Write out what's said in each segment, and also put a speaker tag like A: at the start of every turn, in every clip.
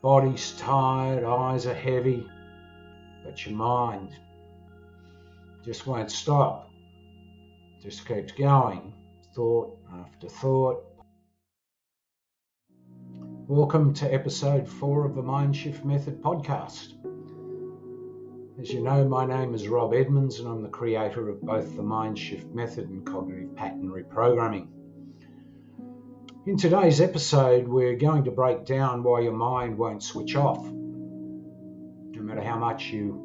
A: Body's tired, eyes are heavy, but your mind just won't stop. Just keeps going, thought after thought. Welcome to episode 4 of the Mindshift Method podcast. As you know, my name is Rob Edmonds and I'm the creator of both the Mindshift Method and cognitive pattern reprogramming. In today's episode, we're going to break down why your mind won't switch off. No matter how much you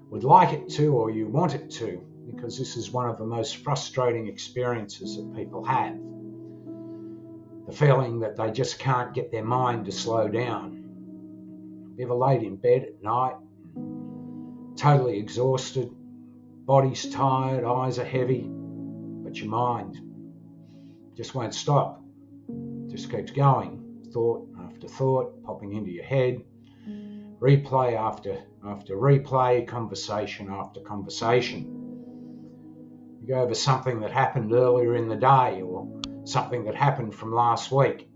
A: would like it to or you want it to, because this is one of the most frustrating experiences that people have. The feeling that they just can't get their mind to slow down. You ever laid in bed at night, totally exhausted, body's tired, eyes are heavy, but your mind just won't stop. Just keeps going, thought after thought, popping into your head, replay after replay, conversation after conversation. You go over something that happened earlier in the day or something that happened from last week,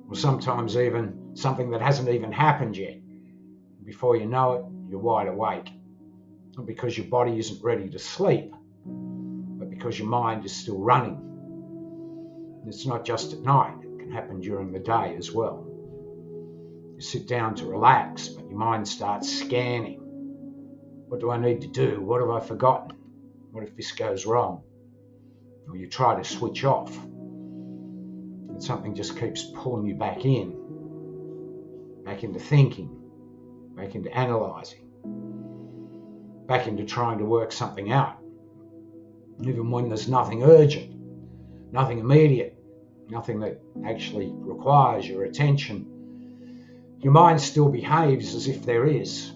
A: or sometimes even something that hasn't even happened yet. Before you know it, you're wide awake. Not because your body isn't ready to sleep, but because your mind is still running. It's not just at night, it can happen during the day as well. You sit down to relax, but your mind starts scanning. What do I need to do? What have I forgotten? What if this goes wrong? Or you try to switch off, and something just keeps pulling you back into thinking, back into analysing, back into trying to work something out. Even when there's nothing urgent, nothing immediate, nothing that actually requires your attention, your mind still behaves as if there is.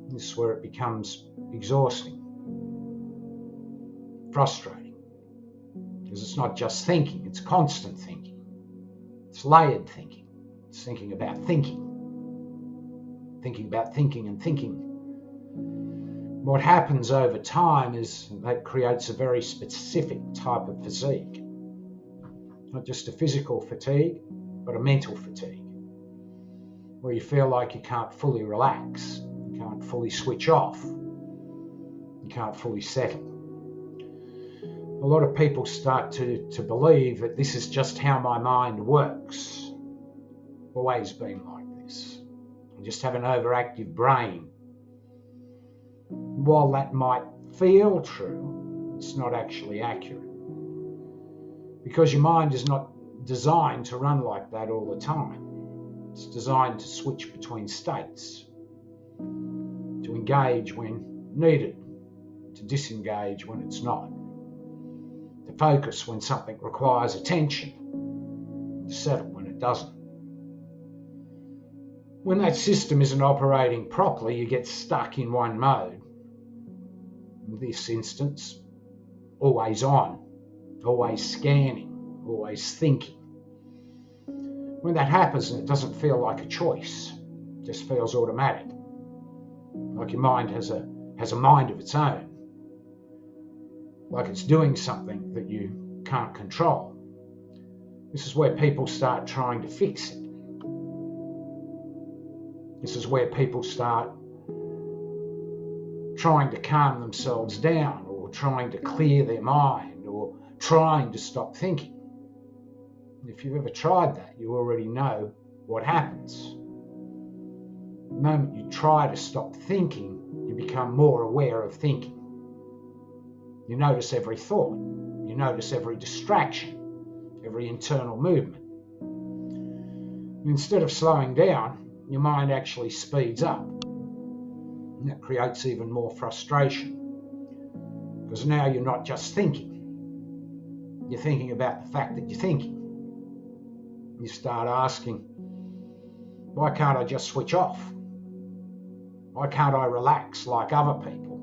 A: This is where it becomes exhausting, frustrating, because it's not just thinking, it's constant thinking. It's layered thinking. It's thinking about thinking about thinking and thinking. What happens over time is that creates a very specific type of fatigue. Not just a physical fatigue, but a mental fatigue, where you feel like you can't fully relax, you can't fully switch off, you can't fully settle. A lot of people start to believe that this is just how my mind works. Always been like this. I just have an overactive brain. While that might feel true, it's not actually accurate. Because your mind is not designed to run like that all the time. It's designed to switch between states, to engage when needed, to disengage when it's not, to focus when something requires attention, to settle when it doesn't. When that system isn't operating properly, you get stuck in one mode. In this instance, always on, always scanning, always thinking. When that happens, it doesn't feel like a choice, it just feels automatic. Like your mind has a mind of its own. Like it's doing something that you can't control. This is where people start trying to fix it. This is where people start trying to calm themselves down, or trying to clear their mind, or trying to stop thinking. If you've ever tried that, you already know what happens. The moment you try to stop thinking, you become more aware of thinking. You notice every thought, you notice every distraction, every internal movement. Instead of slowing down, your mind actually speeds up. And that creates even more frustration, because now you're not just thinking, you're thinking about the fact that you're thinking. You start asking, why can't I just switch off? Why can't I relax like other people?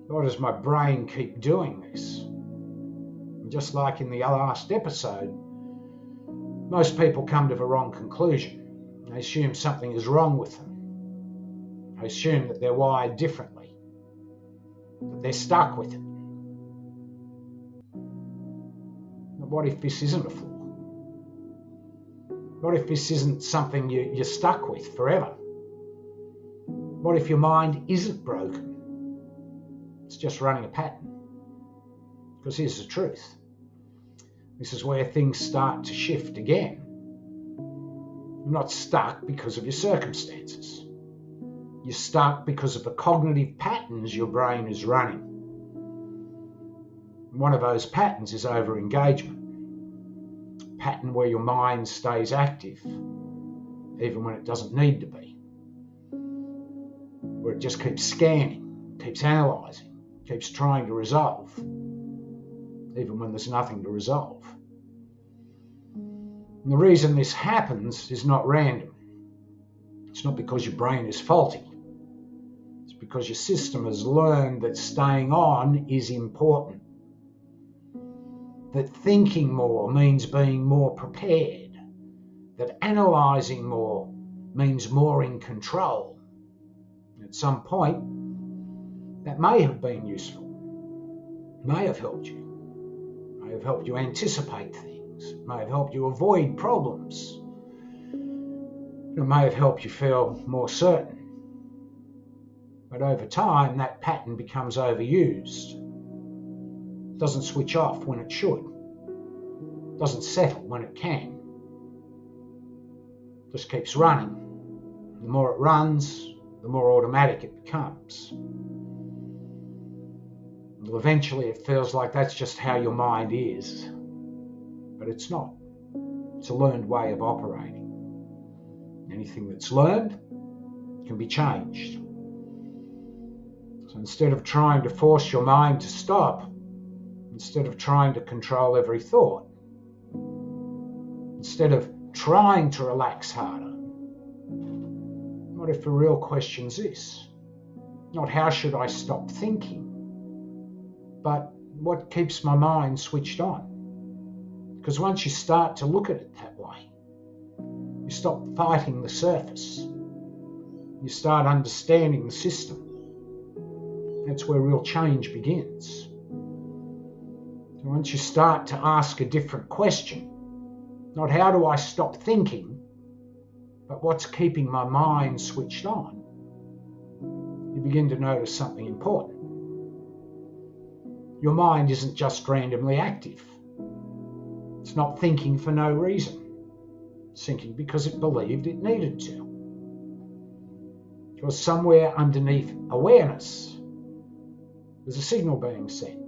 A: Why does my brain keep doing this? And just like in the last episode, most people come to the wrong conclusion. They assume something is wrong with them. They assume that they're wired differently, that they're stuck with it. But what if this isn't a flaw? What if this isn't something you're stuck with forever? What if your mind isn't broken? It's just running a pattern. Because here's the truth. This is where things start to shift again. You're not stuck because of your circumstances. You're stuck because of the cognitive patterns your brain is running. One of those patterns is over-engagement. A pattern where your mind stays active, even when it doesn't need to be. Where it just keeps scanning, keeps analysing, keeps trying to resolve, even when there's nothing to resolve. And the reason this happens is not random. It's not because your brain is faulty. It's because your system has learned that staying on is important. That thinking more means being more prepared. That analysing more means more in control. At some point, that may have been useful. May have helped you. May have helped you anticipate things. May have helped you avoid problems. It may have helped you feel more certain. But over time, that pattern becomes overused. It doesn't switch off when it should. It doesn't settle when it can. It just keeps running. The more it runs, the more automatic it becomes. Well, eventually it feels like that's just how your mind is. But it's not. It's a learned way of operating. Anything that's learned can be changed. So instead of trying to force your mind to stop, instead of trying to control every thought, instead of trying to relax harder, what if the real question's this? Not how should I stop thinking, but what keeps my mind switched on? Because once you start to look at it that way, you stop fighting the surface. You start understanding the system. That's where real change begins. So once you start to ask a different question, not how do I stop thinking, but what's keeping my mind switched on, you begin to notice something important. Your mind isn't just randomly active. It's not thinking for no reason. It's thinking because it believed it needed to. Because somewhere underneath awareness, there's a signal being sent.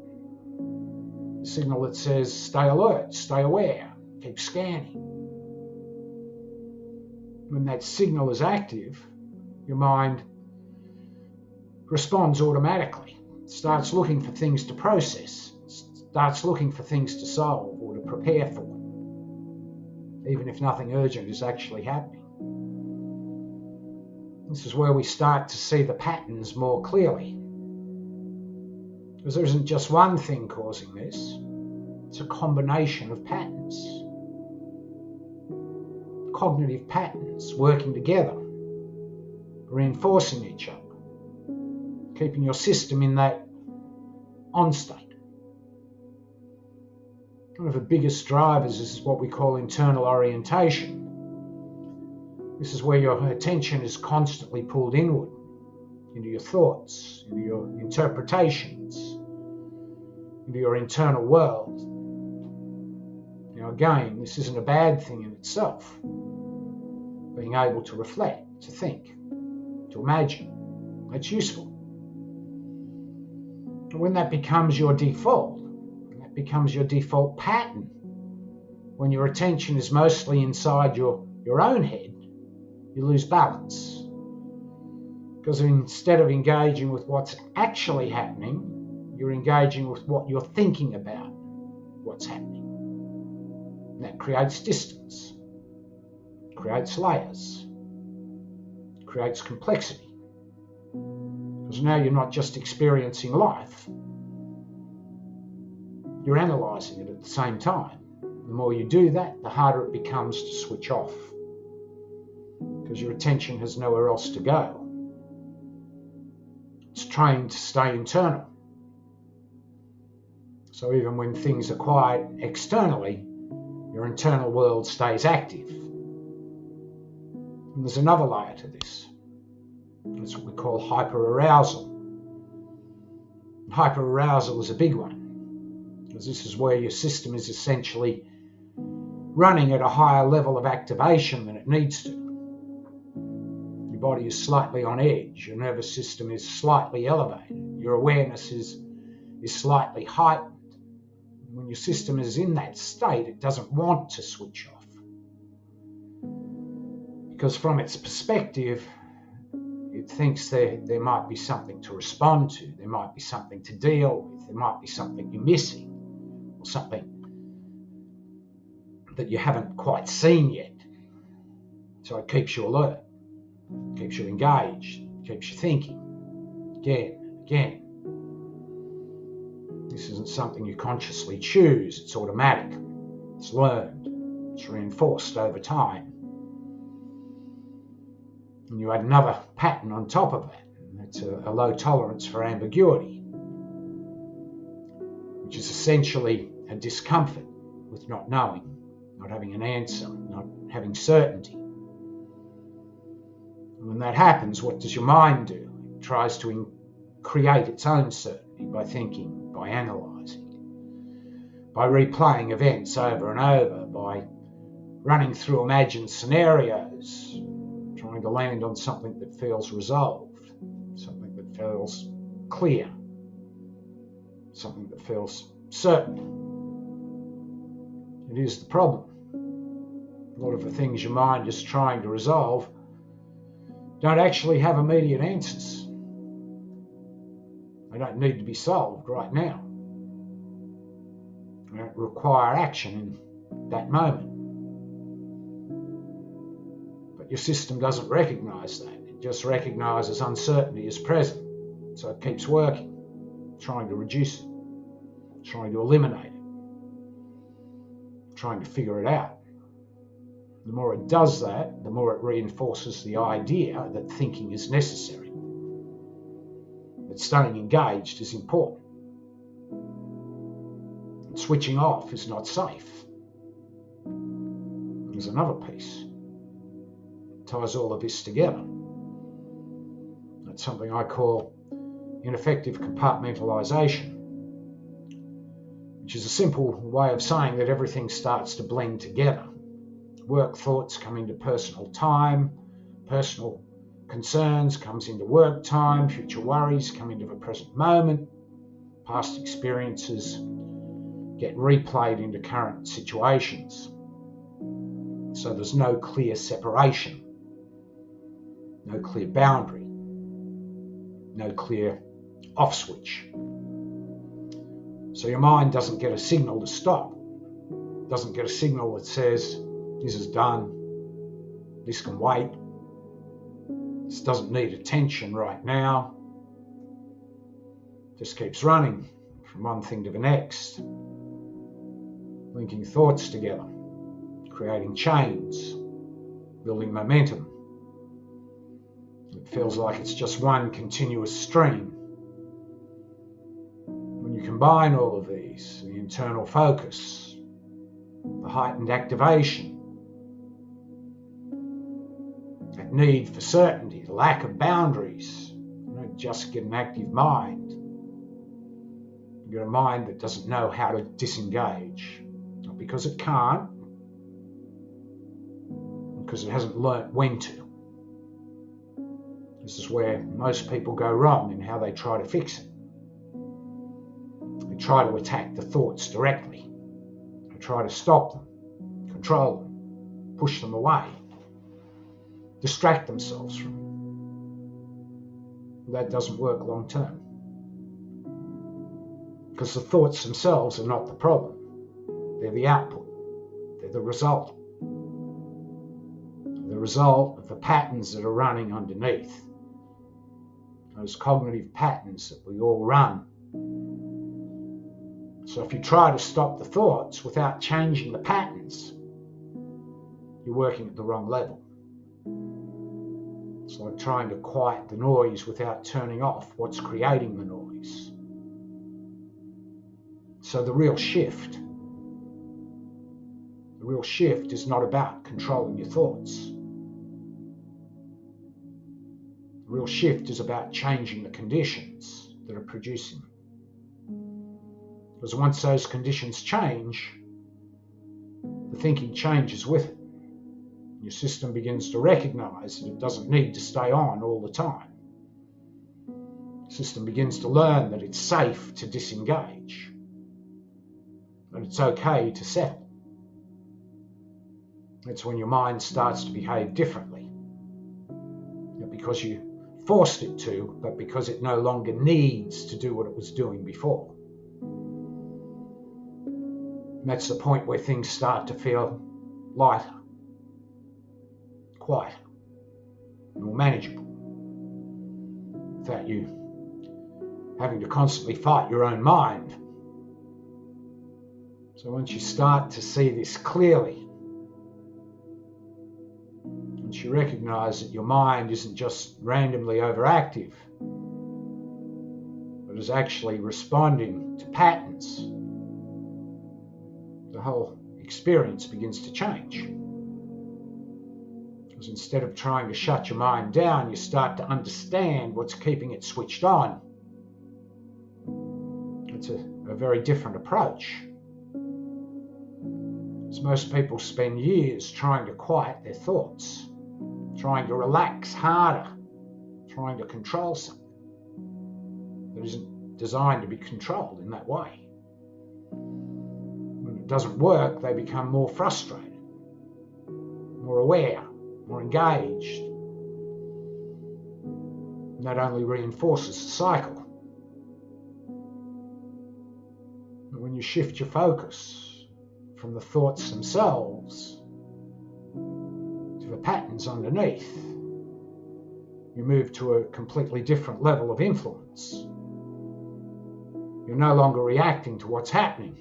A: A signal that says, stay alert, stay aware, keep scanning. When that signal is active, your mind responds automatically. It starts looking for things to process, starts looking for things to solve or to prepare for, even if nothing urgent is actually happening. This is where we start to see the patterns more clearly. Because there isn't just one thing causing this, it's a combination of patterns. Cognitive patterns working together, reinforcing each other, keeping your system in that on state. One of the biggest drivers is what we call internal orientation. This is where your attention is constantly pulled inward, into your thoughts, into your interpretations, into your internal world. Now again, this isn't a bad thing in itself. Being able to reflect, to think, to imagine, that's useful. And when that becomes your default, that becomes your default pattern, when your attention is mostly inside your own head, you lose balance. Because instead of engaging with what's actually happening, you're engaging with what you're thinking about what's happening. And that creates distance, creates layers, creates complexity. Because now you're not just experiencing life, you're analysing it at the same time. The more you do that, the harder it becomes to switch off. Because your attention has nowhere else to go. It's trained to stay internal. So even when things are quiet externally, your internal world stays active. And there's another layer to this. That's what we call hyperarousal. And hyperarousal is a big one, because this is where your system is essentially running at a higher level of activation than it needs to. Your body is slightly on edge, your nervous system is slightly elevated, your awareness is slightly heightened. When your system is in that state, it doesn't want to switch off. Because from its perspective, it thinks there might be something to respond to, there might be something to deal with, there might be something you're missing, or something that you haven't quite seen yet. So it keeps you alert, keeps you engaged, keeps you thinking again. This isn't something you consciously choose, it's automatic, it's learned, it's reinforced over time. And you add another pattern on top of that, and that's a low tolerance for ambiguity, which is essentially a discomfort with not knowing, not having an answer, not having certainty. And when that happens, what does your mind do? It tries to create its own certainty by thinking, by analysing, by replaying events over and over, by running through imagined scenarios, trying to land on something that feels resolved, something that feels clear, something that feels certain. It is the problem. A lot of the things your mind is trying to resolve don't actually have immediate answers. They don't need to be solved right now. They don't require action in that moment. But your system doesn't recognise that. It just recognises uncertainty as present. So it keeps working, trying to reduce it, trying to eliminate it, trying to figure it out. The more it does that, the more it reinforces the idea that thinking is necessary, that staying engaged is important, and switching off is not safe. There's another piece that ties all of this together. That's something I call ineffective compartmentalisation, which is a simple way of saying that everything starts to blend together. Work thoughts come into personal time, personal concerns comes into work time, future worries come into the present moment, past experiences get replayed into current situations. So there's no clear separation, no clear boundary, no clear off switch. So your mind doesn't get a signal to stop, doesn't get a signal that says, this is done, this can wait, this doesn't need attention right now. Just keeps running from one thing to the next, linking thoughts together, creating chains, building momentum. It feels like it's just one continuous stream. When you combine all of these, the internal focus, the heightened activation, that need for certainty, the lack of boundaries, you don't just get an active mind. You get a mind that doesn't know how to disengage, not because it can't, because it hasn't learnt when to. This is where most people go wrong in how they try to fix it. They try to attack the thoughts directly. They try to stop them, control them, push them away, distract themselves from it. That doesn't work long term. Because the thoughts themselves are not the problem. They're the output. They're the result. The result of the patterns that are running underneath. Those cognitive patterns that we all run. So if you try to stop the thoughts without changing the patterns, you're working at the wrong level. It's like trying to quiet the noise without turning off what's creating the noise. So the real shift is not about controlling your thoughts. The real shift is about changing the conditions that are producing them. Because once those conditions change, the thinking changes with it. Your system begins to recognize that it doesn't need to stay on all the time. The system begins to learn that it's safe to disengage, that it's okay to settle. That's when your mind starts to behave differently. Not because you forced it to, but because it no longer needs to do what it was doing before. And that's the point where things start to feel lighter, quieter, more manageable, without you having to constantly fight your own mind. So once you start to see this clearly, once you recognize that your mind isn't just randomly overactive, but is actually responding to patterns, the whole experience begins to change. Because instead of trying to shut your mind down, you start to understand what's keeping it switched on. It's a very different approach. As most people spend years trying to quiet their thoughts, trying to relax harder, trying to control something that isn't designed to be controlled in that way. When it doesn't work, they become more frustrated, more aware, more engaged. And that only reinforces the cycle. And when you shift your focus from the thoughts themselves to the patterns underneath, you move to a completely different level of influence. You're no longer reacting to what's happening.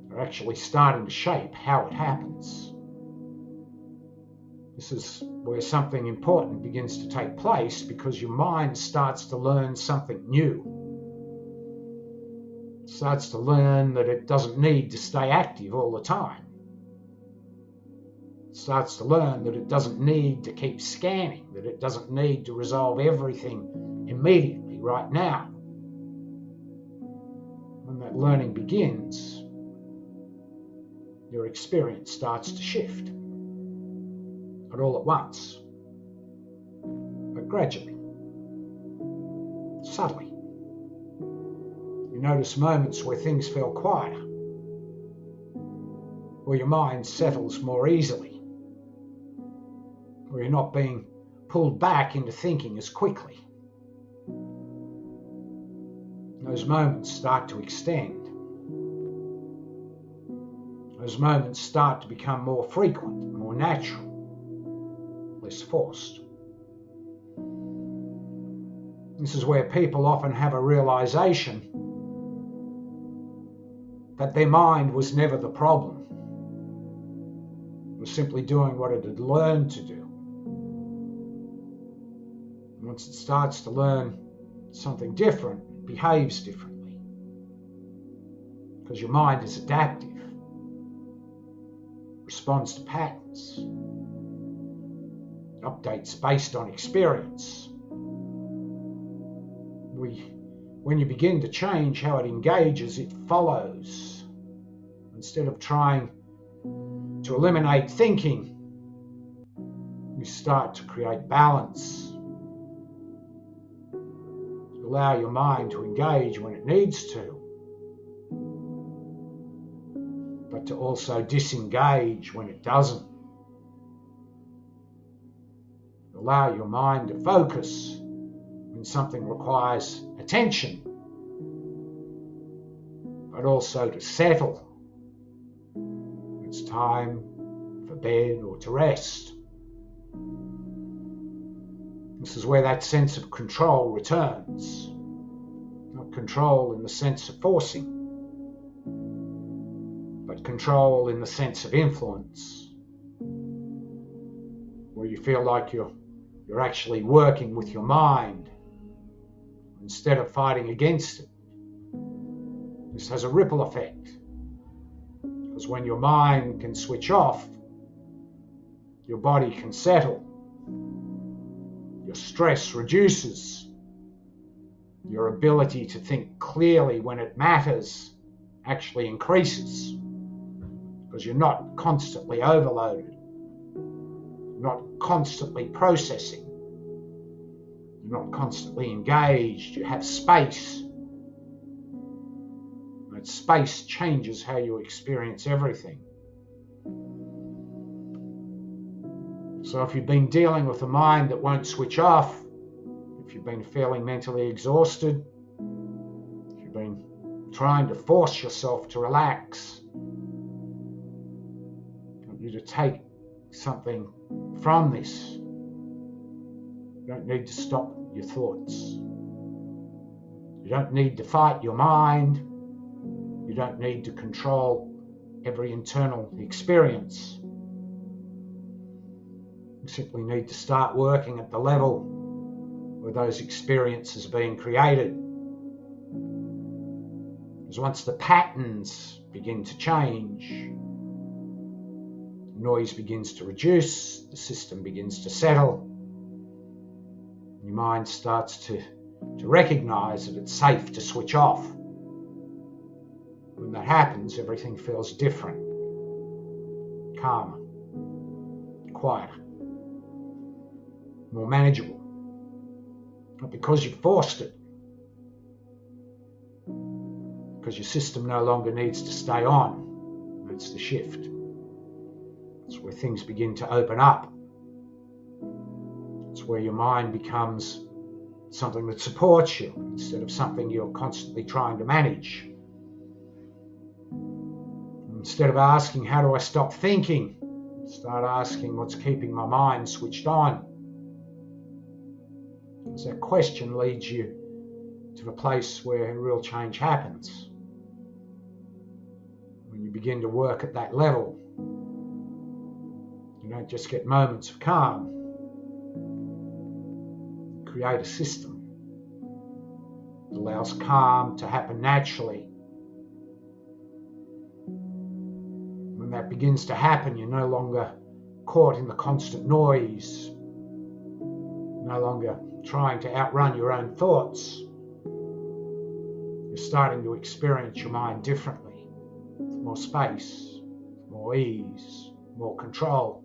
A: You're actually starting to shape how it happens. This is where something important begins to take place, because your mind starts to learn something new. It starts to learn that it doesn't need to stay active all the time. It starts to learn that it doesn't need to keep scanning, that it doesn't need to resolve everything immediately, right now. When that learning begins, your experience starts to shift. Not all at once, but gradually, subtly. You notice moments where things feel quieter, where your mind settles more easily, where you're not being pulled back into thinking as quickly. Those moments start to extend. Those moments start to become more frequent, more natural, less forced. This is where people often have a realization that their mind was never the problem. It was simply doing what it had learned to do. And once it starts to learn something different, it behaves differently. Because your mind is adaptive, responds to patterns, updates based on experience. When you begin to change how it engages, it follows. Instead of trying to eliminate thinking, you start to create balance. You allow your mind to engage when it needs to, but to also disengage when it doesn't. You allow your mind to focus when something requires attention, but also to settle when it's time for bed or to rest. This is where that sense of control returns. Not control in the sense of forcing, but control in the sense of influence, where you feel like you're actually working with your mind instead of fighting against it. This has a ripple effect, because when your mind can switch off, your body can settle, Your stress reduces. Your ability to think clearly when it matters actually increases, because you're not constantly overloaded, not constantly processing, you're not constantly engaged, you have space. And space changes how you experience everything. So if you've been dealing with a mind that won't switch off, if you've been feeling mentally exhausted, if you've been trying to force yourself to relax, I want you to take something from this. You don't need to stop your thoughts. You don't need to fight your mind. You don't need to control every internal experience. You simply need to start working at the level where those experiences are being created. Because once the patterns begin to change, noise begins to reduce, the system begins to settle, your mind starts to recognize that it's safe to switch off. When that happens, everything feels different, calmer, quieter, more manageable. Not because you forced it, because your system no longer needs to stay on. That's the shift. It's where things begin to open up. It's where your mind becomes something that supports you instead of something you're constantly trying to manage. Instead of asking, how do I stop thinking? Start asking, what's keeping my mind switched on? Because that question leads you to the place where real change happens. When you begin to work at that level, you don't just get moments of calm. Create a system that allows calm to happen naturally. When that begins to happen, you're no longer caught in the constant noise, no longer trying to outrun your own thoughts. You're starting to experience your mind differently, with more space, more ease, more control.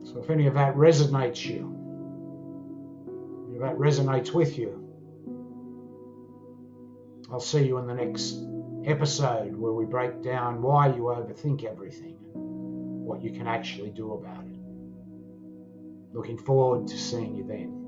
A: So if any of that resonates with you, I'll see you in the next episode where we break down why you overthink everything and what you can actually do about it. Looking forward to seeing you then.